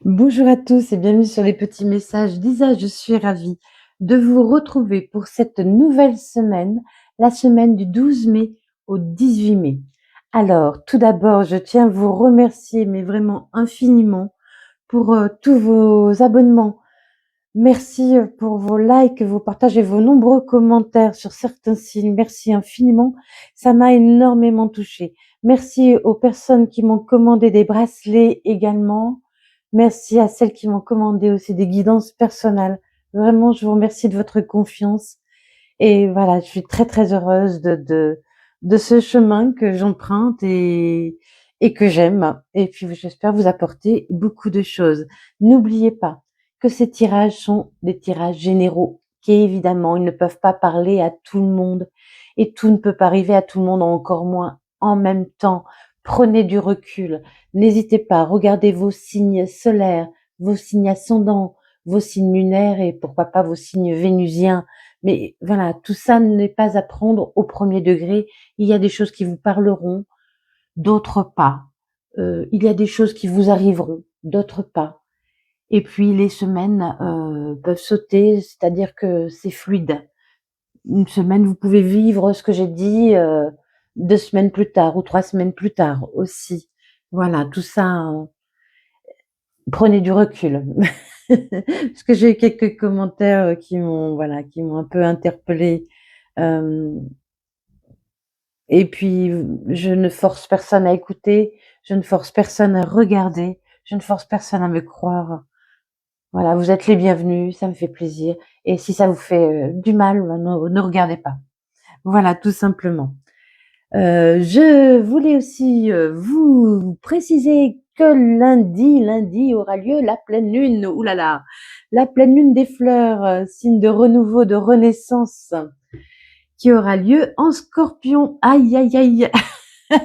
Bonjour à tous et bienvenue sur les petits messages d'Isa. Je suis ravie de vous retrouver pour cette nouvelle semaine, la semaine du 12 mai au 18 mai. Alors, tout d'abord, je tiens à vous remercier, mais vraiment infiniment, pour tous vos abonnements. Merci pour vos likes, vos partages et vos nombreux commentaires sur certains sites. Merci infiniment. Ça m'a énormément touchée. Merci aux personnes qui m'ont commandé des bracelets également. Merci à celles qui m'ont commandé aussi des guidances personnelles. Vraiment, je vous remercie de votre confiance. Et voilà, je suis très, très heureuse de ce chemin que j'emprunte et que j'aime. Et puis, j'espère vous apporter beaucoup de choses. N'oubliez pas que ces tirages sont des tirages généraux, qu'évidemment, ils ne peuvent pas parler à tout le monde et tout ne peut pas arriver à tout le monde, encore moins en même temps. Prenez du recul. N'hésitez pas, regardez vos signes solaires, vos signes ascendants, vos signes lunaires et pourquoi pas vos signes vénusiens. Mais voilà, tout ça n'est pas à prendre au premier degré. Il y a des choses qui vous parleront, d'autres pas. Il y a des choses qui vous arriveront, d'autres pas. Et puis les semaines peuvent sauter, c'est-à-dire que c'est fluide. Une semaine, vous pouvez vivre ce que j'ai dit 2 semaines plus tard ou 3 semaines plus tard aussi. Voilà, tout ça, prenez du recul. Parce que j'ai eu quelques commentaires qui m'ont un peu interpellée. Et puis, je ne force personne à écouter, je ne force personne à regarder, je ne force personne à me croire. Voilà, vous êtes les bienvenus, ça me fait plaisir. Et si ça vous fait du mal, ne regardez pas. Voilà, tout simplement. Je voulais aussi vous préciser que lundi aura lieu la pleine lune. Ouh là là, la pleine lune des fleurs, signe de renouveau, de renaissance, qui aura lieu en Scorpion. Aïe, aïe, aïe.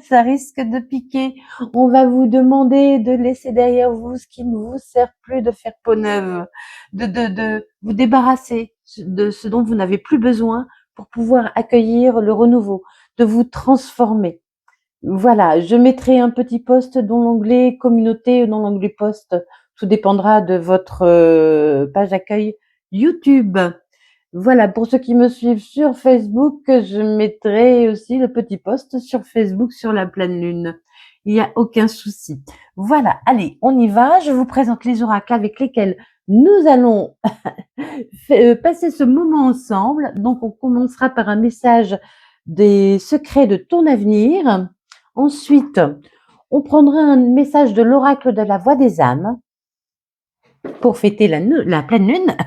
Ça risque de piquer. On va vous demander de laisser derrière vous ce qui ne vous sert plus, de faire peau neuve, de vous débarrasser de ce dont vous n'avez plus besoin pour pouvoir accueillir le renouveau, de vous transformer. Voilà, je mettrai un petit post dans l'onglet communauté ou dans l'onglet post. Tout dépendra de votre page d'accueil YouTube. Voilà, pour ceux qui me suivent sur Facebook, je mettrai aussi le petit post sur Facebook sur la pleine lune. Il n'y a aucun souci. Voilà, allez, on y va. Je vous présente les oracles avec lesquels nous allons passer ce moment ensemble. Donc, on commencera par un message des secrets de ton avenir. Ensuite, on prendra un message de l'oracle de la voix des âmes pour fêter la pleine lune.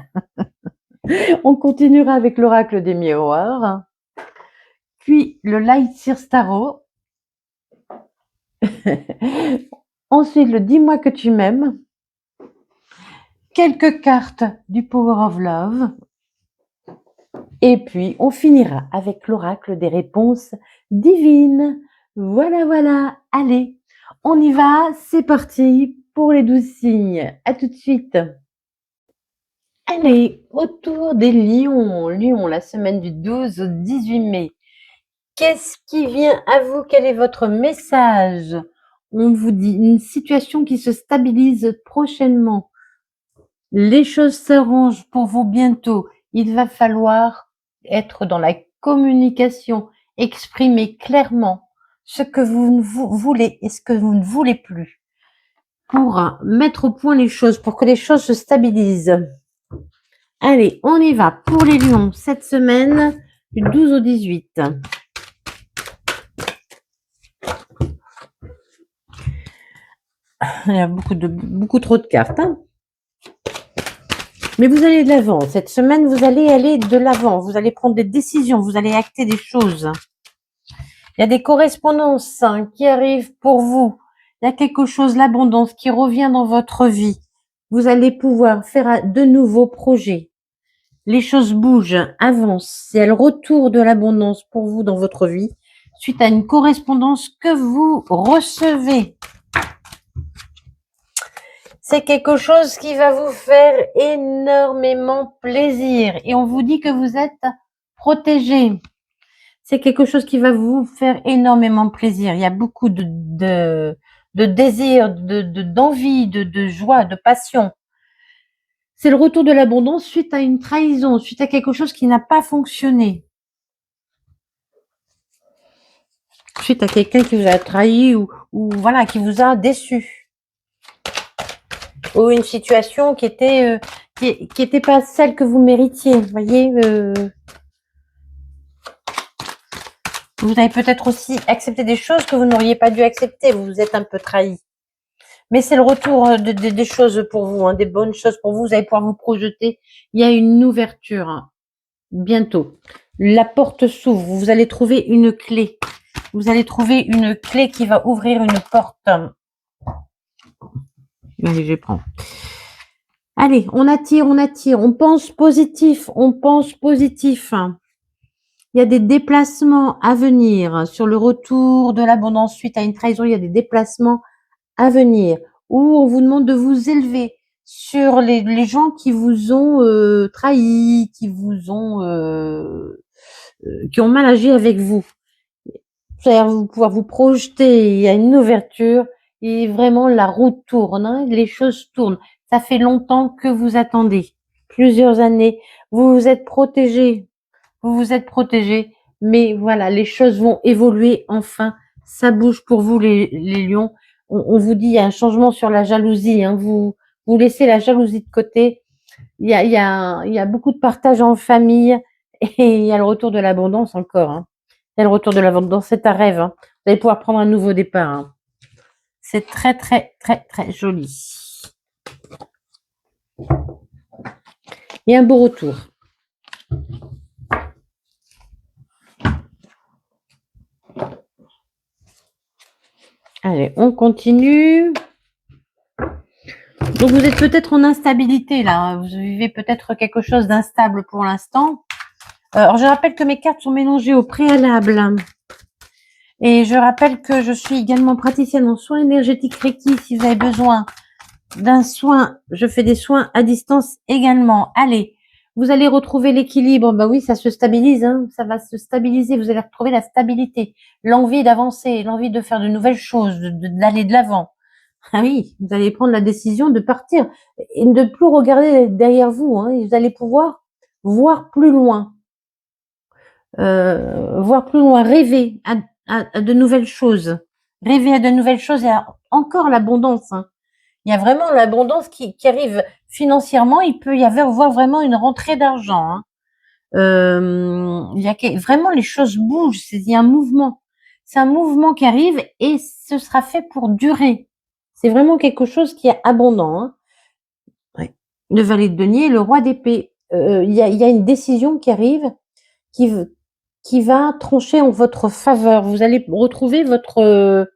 On continuera avec l'oracle des miroirs, puis le Light Seer Tarot. Ensuite, le Dis-moi que tu m'aimes. Quelques cartes du Power of Love. Et puis, on finira avec l'oracle des réponses divines. Voilà, voilà. Allez, on y va. C'est parti pour les 12 signes. À tout de suite. Allez, autour des lions. Lion, la semaine du 12 au 18 mai. Qu'est-ce qui vient à vous? Quel est votre message? On vous dit une situation qui se stabilise prochainement. Les choses s'arrangent pour vous bientôt. Il va falloir être dans la communication, exprimer clairement ce que vous voulez et ce que vous ne voulez plus pour mettre au point les choses, pour que les choses se stabilisent. Allez, on y va pour les lions cette semaine du 12 au 18. Il y a beaucoup trop de cartes. Hein. Mais vous allez de l'avant. Cette semaine, vous allez aller de l'avant. Vous allez prendre des décisions. Vous allez acter des choses. Il y a des correspondances qui arrivent pour vous. Il y a quelque chose, l'abondance qui revient dans votre vie. Vous allez pouvoir faire de nouveaux projets. Les choses bougent, avancent. Il y a le retour de l'abondance pour vous dans votre vie suite à une correspondance que vous recevez. C'est quelque chose qui va vous faire énormément plaisir et on vous dit que vous êtes protégé. C'est quelque chose qui va vous faire énormément plaisir. Il y a beaucoup de de désir, d'envie, de joie, de passion. C'est le retour de l'abondance suite à une trahison, suite à quelque chose qui n'a pas fonctionné. Suite à quelqu'un qui vous a trahi ou voilà, qui vous a déçu. Ou une situation qui était pas celle que vous méritiez. Vous voyez, vous avez peut-être aussi accepté des choses que vous n'auriez pas dû accepter. Vous vous êtes un peu trahi. Mais c'est le retour des choses pour vous, hein, des bonnes choses pour vous. Vous allez pouvoir vous projeter. Il y a une ouverture hein, bientôt. La porte s'ouvre. Vous allez trouver une clé. Vous allez trouver une clé qui va ouvrir une porte. Allez, je prends. Allez, on attire, on pense positif, on pense positif. Il y a des déplacements à venir sur le retour de l'abondance suite à une trahison. Il y a des déplacements à venir où on vous demande de vous élever sur les gens qui vous ont trahi, qui ont mal agi avec vous. Vous allez pouvoir vous projeter. Il y a une ouverture et vraiment la roue tourne, hein, les choses tournent. Ça fait longtemps que vous attendez, plusieurs années. Vous vous êtes protégé. Vous vous êtes protégé, mais voilà, les choses vont évoluer enfin. Ça bouge pour vous, les lions. On vous dit, il y a un changement sur la jalousie. Hein. Vous laissez la jalousie de côté. Il y a beaucoup de partage en famille et il y a le retour de l'abondance encore. Hein. Il y a le retour de l'abondance. C'est un rêve. Hein. Vous allez pouvoir prendre un nouveau départ. Hein. C'est très, très, très, très joli. Il y a un beau retour. Allez, on continue. Donc vous êtes peut-être en instabilité là, vous vivez peut-être quelque chose d'instable pour l'instant. Alors je rappelle que mes cartes sont mélangées au préalable. Et je rappelle que je suis également praticienne en soins énergétiques Reiki. Si vous avez besoin d'un soin, je fais des soins à distance également. Allez, vous allez retrouver l'équilibre. Bah oui, ça se stabilise, hein, ça va se stabiliser. Vous allez retrouver la stabilité, l'envie d'avancer, l'envie de faire de nouvelles choses, d'aller de l'avant. Ah oui, vous allez prendre la décision de partir et de ne plus regarder derrière vous. Hein, et vous allez pouvoir voir plus loin, rêver à de nouvelles choses, rêver à de nouvelles choses et à encore l'abondance. Hein. Il y a vraiment l'abondance qui arrive financièrement. Il peut y avoir vraiment une rentrée d'argent. Hein. Il y a vraiment les choses bougent. Il y a un mouvement. C'est un mouvement qui arrive et ce sera fait pour durer. C'est vraiment quelque chose qui est abondant. Hein. Ouais. Le valet de denier, le roi d'épée. Il y a une décision qui arrive qui va trancher en votre faveur. Vous allez retrouver votre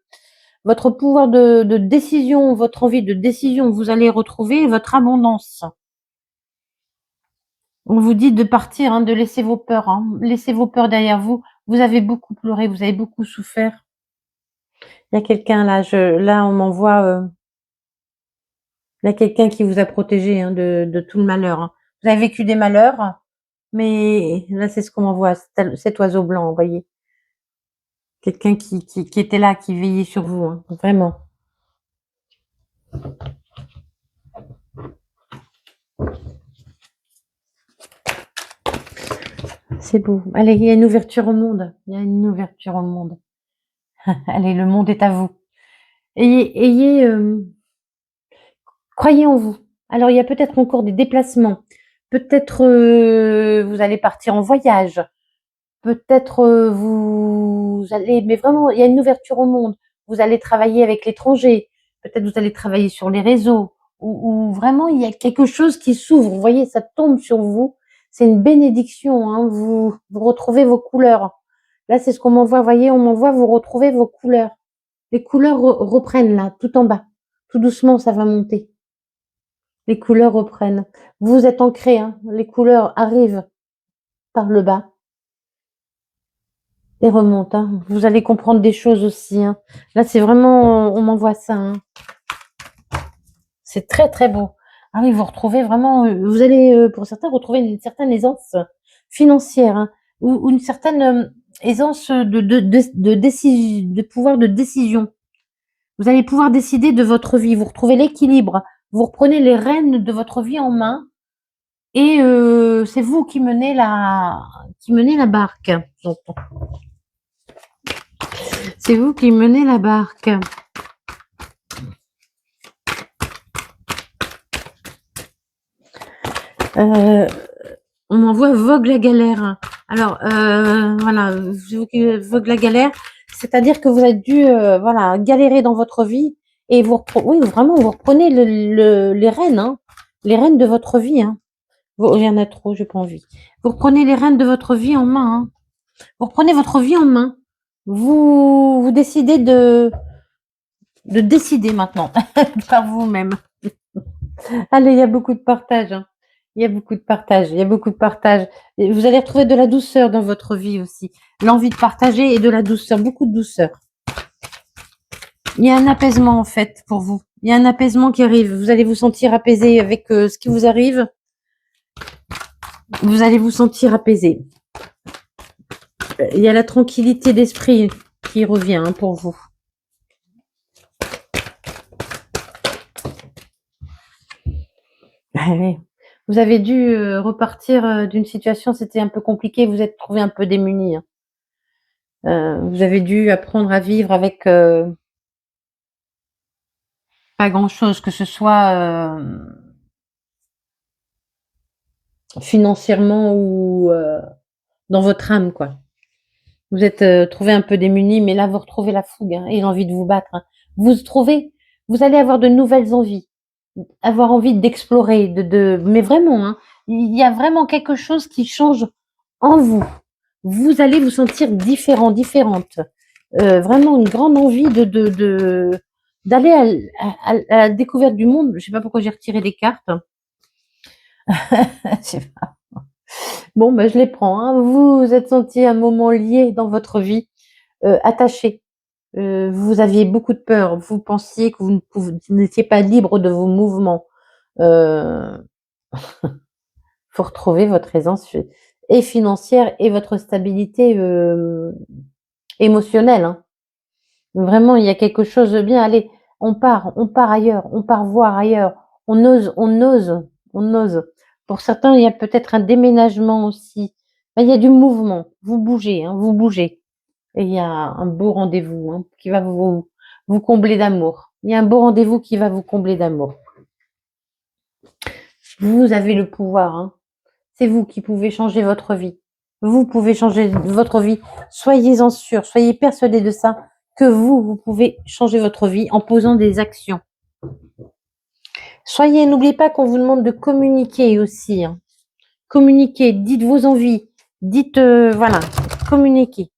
pouvoir de décision, votre envie de décision. Vous allez retrouver votre abondance. On vous dit de partir, hein, de laisser vos peurs. Hein. Laissez vos peurs derrière vous. Vous avez beaucoup pleuré, vous avez beaucoup souffert. Il y a quelqu'un là, on m'envoie... il y a quelqu'un qui vous a protégé hein, de tout le malheur. Hein. Vous avez vécu des malheurs, mais là, c'est ce qu'on m'envoie, cet oiseau blanc, vous voyez. Quelqu'un qui était là, qui veillait sur vous, hein, vraiment. C'est beau. Allez, il y a une ouverture au monde. Il y a une ouverture au monde. Allez, le monde est à vous. Croyez en vous. Alors, il y a peut-être encore des déplacements. Peut-être vous allez partir en voyage. Peut-être vous allez, mais vraiment, il y a une ouverture au monde. Vous allez travailler avec l'étranger. Peut-être vous allez travailler sur les réseaux. Ou vraiment, il y a quelque chose qui s'ouvre. Vous voyez, ça tombe sur vous. C'est une bénédiction. Hein. Vous retrouvez vos couleurs. Là, c'est ce qu'on m'envoie. Vous voyez, on m'envoie vous retrouver vos couleurs. Les couleurs reprennent là, tout en bas. Tout doucement, ça va monter. Les couleurs reprennent. Vous êtes ancrés. Hein. Les couleurs arrivent par le bas. Et remonte, hein. Vous allez comprendre des choses aussi. Hein. Là, c'est vraiment, on m'envoie ça. Hein. C'est très très beau. Ah oui, vous retrouvez vraiment, vous allez pour certains retrouver une certaine aisance financière hein, ou une certaine aisance de pouvoir de décision. Vous allez pouvoir décider de votre vie. Vous retrouvez l'équilibre. Vous reprenez les rênes de votre vie en main. Et c'est vous qui menez la barque. C'est vous qui menez la barque. On m'envoie vogue la galère. Alors voilà, vogue la galère, c'est-à-dire que vous avez dû voilà galérer dans votre vie et oui vraiment vous reprenez les rênes, hein, les rênes de votre vie. Hein. Il y en a trop, j'ai pas envie. Vous reprenez les rênes de votre vie en main. Hein. Vous reprenez votre vie en main. Vous décidez de décider maintenant par vous-même. Allez, il y a beaucoup de partage. Hein. Il y a beaucoup de partage. Il y a beaucoup de partage. Et vous allez retrouver de la douceur dans votre vie aussi. L'envie de partager et de la douceur. Beaucoup de douceur. Il y a un apaisement en fait pour vous. Il y a un apaisement qui arrive. Vous allez vous sentir apaisé avec ce qui vous arrive. Vous allez vous sentir apaisé. Il y a la tranquillité d'esprit qui revient hein, pour vous. Vous avez dû repartir d'une situation, c'était un peu compliqué, vous êtes trouvé un peu démuni. Hein. Vous avez dû apprendre à vivre avec pas grand-chose, que ce soit financièrement ou dans votre âme, quoi. Vous êtes trouvé un peu démuni, mais là vous retrouvez la fougue hein, et l'envie de vous battre. Hein. Vous allez avoir de nouvelles envies, avoir envie d'explorer, mais vraiment, hein, il y a vraiment quelque chose qui change en vous. Vous allez vous sentir différente. Vraiment une grande envie d'aller à la découverte du monde. Je sais pas pourquoi j'ai retiré les cartes. Je sais pas. Bon, ben je les prends. Hein. Vous vous êtes senti un moment lié dans votre vie, attaché. Vous aviez beaucoup de peur. Vous pensiez que vous n'étiez pas libre de vos mouvements. Faut retrouver votre aisance et financière et votre stabilité émotionnelle. Hein. Vraiment, il y a quelque chose de bien. Allez, on part ailleurs, on part voir ailleurs. On ose. Pour certains, il y a peut-être un déménagement aussi. Il y a du mouvement. Vous bougez, hein, vous bougez. Et il y a un beau rendez-vous hein, qui va vous combler d'amour. Il y a un beau rendez-vous qui va vous combler d'amour. Vous avez le pouvoir. Hein. C'est vous qui pouvez changer votre vie. Vous pouvez changer votre vie. Soyez-en sûrs, soyez persuadés de ça, que vous pouvez changer votre vie en posant des actions. N'oubliez pas qu'on vous demande de communiquer aussi. Hein. Communiquez, dites vos envies, dites, voilà, communiquez.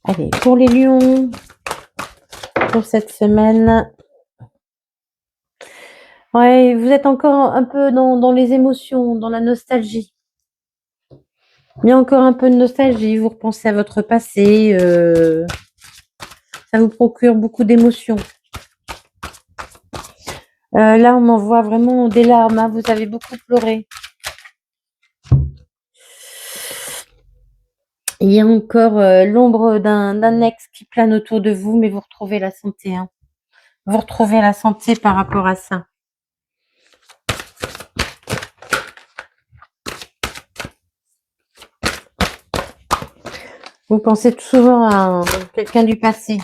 Allez, pour les lions, pour cette semaine, ouais, vous êtes encore un peu dans les émotions, dans la nostalgie. Il y a encore un peu de nostalgie, vous repensez à votre passé, ça vous procure beaucoup d'émotions. Là, on m'envoie vraiment des larmes, hein, vous avez beaucoup pleuré. Il y a encore l'ombre d'un ex qui plane autour de vous, mais vous retrouvez la santé. Hein. Vous retrouvez la santé par rapport à ça. Vous pensez tout souvent à quelqu'un du passé.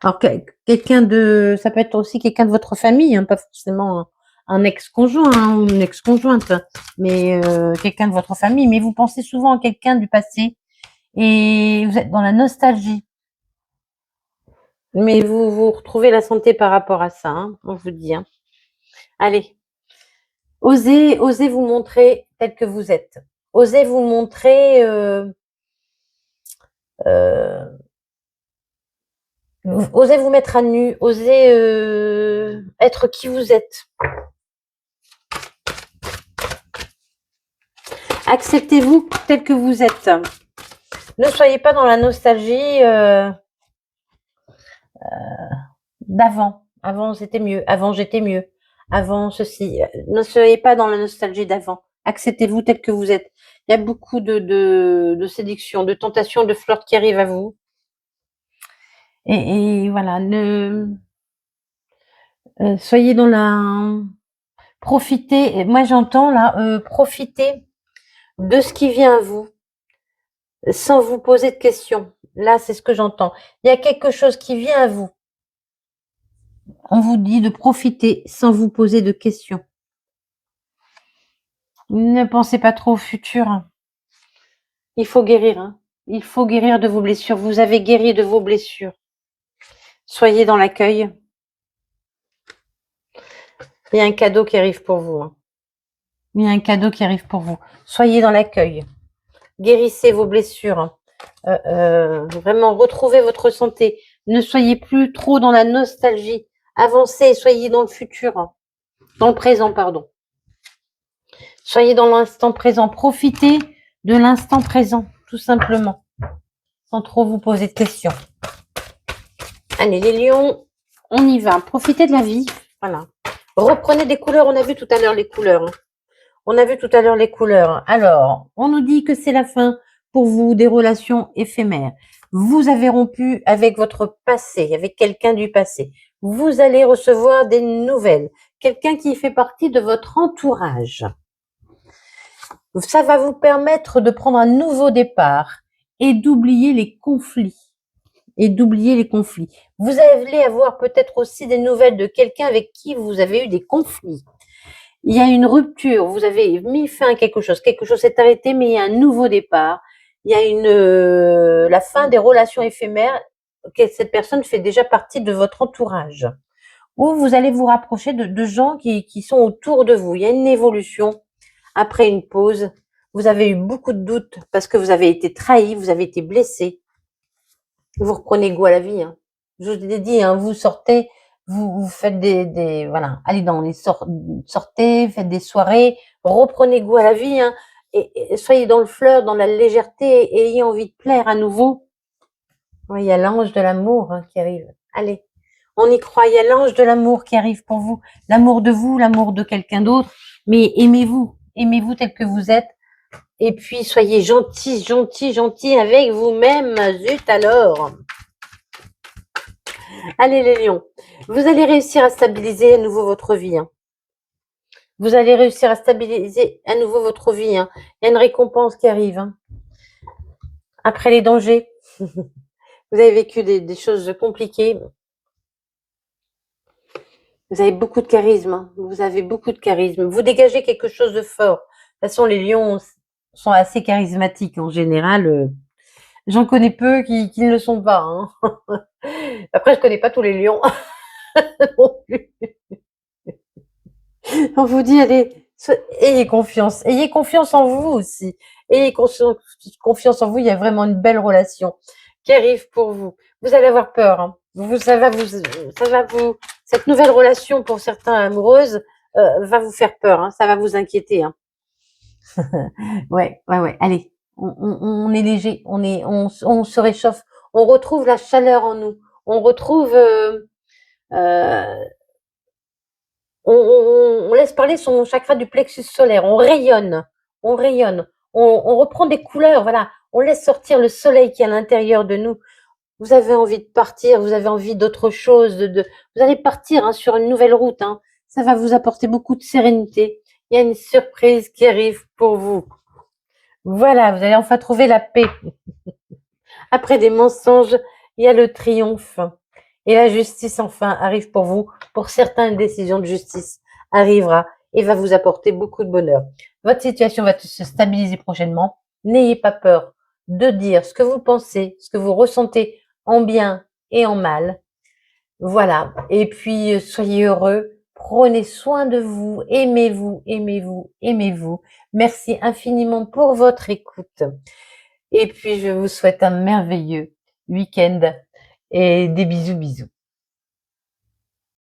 Alors, ça peut être aussi quelqu'un de votre famille, hein, pas forcément un ex-conjoint hein, ou une ex-conjointe, mais quelqu'un de votre famille. Mais vous pensez souvent à quelqu'un du passé et vous êtes dans la nostalgie. Mais vous retrouvez la santé par rapport à ça, hein, on vous dit. Hein. Allez, osez vous montrer tel que vous êtes. Osez vous montrer osez vous mettre à nu, osez être qui vous êtes. Acceptez-vous tel que vous êtes. Ne soyez pas dans la nostalgie d'avant. Avant, c'était mieux. Avant, j'étais mieux. Avant, ceci. Ne soyez pas dans la nostalgie d'avant. Acceptez-vous tel que vous êtes. Il y a beaucoup de séduction, de tentation, de flirt qui arrive à vous. Et voilà, soyez dans la... Profitez, moi j'entends là, profitez de ce qui vient à vous, sans vous poser de questions. Là, c'est ce que j'entends. Il y a quelque chose qui vient à vous. On vous dit de profiter sans vous poser de questions. Ne pensez pas trop au futur. Il faut guérir, hein. Il faut guérir de vos blessures. Vous avez guéri de vos blessures. Soyez dans l'accueil. Il y a un cadeau qui arrive pour vous, hein. Il y a un cadeau qui arrive pour vous. Soyez dans l'accueil. Guérissez vos blessures. Vraiment, retrouvez votre santé. Ne soyez plus trop dans la nostalgie. Avancez, soyez dans le futur. Dans le présent, pardon. Soyez dans l'instant présent. Profitez de l'instant présent, tout simplement. Sans trop vous poser de questions. Allez, les lions, on y va. Profitez de la vie. Voilà. Reprenez des couleurs. On a vu tout à l'heure les couleurs. On a vu tout à l'heure les couleurs. Alors, on nous dit que c'est la fin pour vous des relations éphémères. Vous avez rompu avec votre passé, avec quelqu'un du passé. Vous allez recevoir des nouvelles. Quelqu'un qui fait partie de votre entourage. Ça va vous permettre de prendre un nouveau départ et d'oublier les conflits. Vous allez avoir peut-être aussi des nouvelles de quelqu'un avec qui vous avez eu des conflits. Il y a une rupture, vous avez mis fin à quelque chose s'est arrêté, mais il y a un nouveau départ. Il y a la fin des relations éphémères, que cette personne fait déjà partie de votre entourage. Ou vous allez vous rapprocher de gens qui sont autour de vous. Il y a une évolution après une pause. Vous avez eu beaucoup de doutes parce que vous avez été trahi, vous avez été blessé. Vous reprenez goût à la vie, hein. Je vous ai dit, hein, vous sortez, vous faites voilà, allez dans les sortez, faites des soirées, reprenez goût à la vie, hein, et soyez dans le flirt, dans la légèreté, et ayez envie de plaire à nouveau. Ouais, il y a l'ange de l'amour, hein, qui arrive. Allez, on y croit, il y a l'ange de l'amour qui arrive pour vous. L'amour de vous, l'amour de quelqu'un d'autre, mais aimez-vous tel que vous êtes. Et puis, soyez gentils avec vous-même. Zut alors. Allez les lions, vous allez réussir à stabiliser à nouveau votre vie, hein. Vous allez réussir à stabiliser à nouveau votre vie, hein. Il y a une récompense qui arrive, hein. Après les dangers. Vous avez vécu des choses compliquées. Vous avez beaucoup de charisme, hein. Vous avez beaucoup de charisme. Vous dégagez quelque chose de fort. De toute façon, les lions sont assez charismatiques en général. J'en connais peu qui ne le sont pas, hein. Après, je connais pas tous les lions non plus. On vous dit, allez, ayez confiance en vous aussi. Ayez confiance en vous, il y a vraiment une belle relation qui arrive pour vous. Vous allez avoir peur, hein. Cette nouvelle relation pour certains amoureuses va vous faire peur, hein. Ça va vous inquiéter, hein. Ouais, allez, on est léger, on se réchauffe, on retrouve la chaleur en nous, on retrouve, on laisse parler son chakra du plexus solaire, on rayonne, on reprend des couleurs, voilà, on laisse sortir le soleil qui est à l'intérieur de nous. Vous avez envie de partir, vous avez envie d'autre chose, vous allez partir, hein, sur une nouvelle route, hein. Ça va vous apporter beaucoup de sérénité. Il y a une surprise qui arrive pour vous. Voilà, vous allez enfin trouver la paix. Après des mensonges, il y a le triomphe. Et la justice, enfin, arrive pour vous. Pour certains, une décision de justice arrivera et va vous apporter beaucoup de bonheur. Votre situation va se stabiliser prochainement. N'ayez pas peur de dire ce que vous pensez, ce que vous ressentez en bien et en mal. Voilà. Et puis, soyez heureux. Prenez soin de vous. Aimez-vous. Merci infiniment pour votre écoute. Et puis, je vous souhaite un merveilleux week-end et des bisous.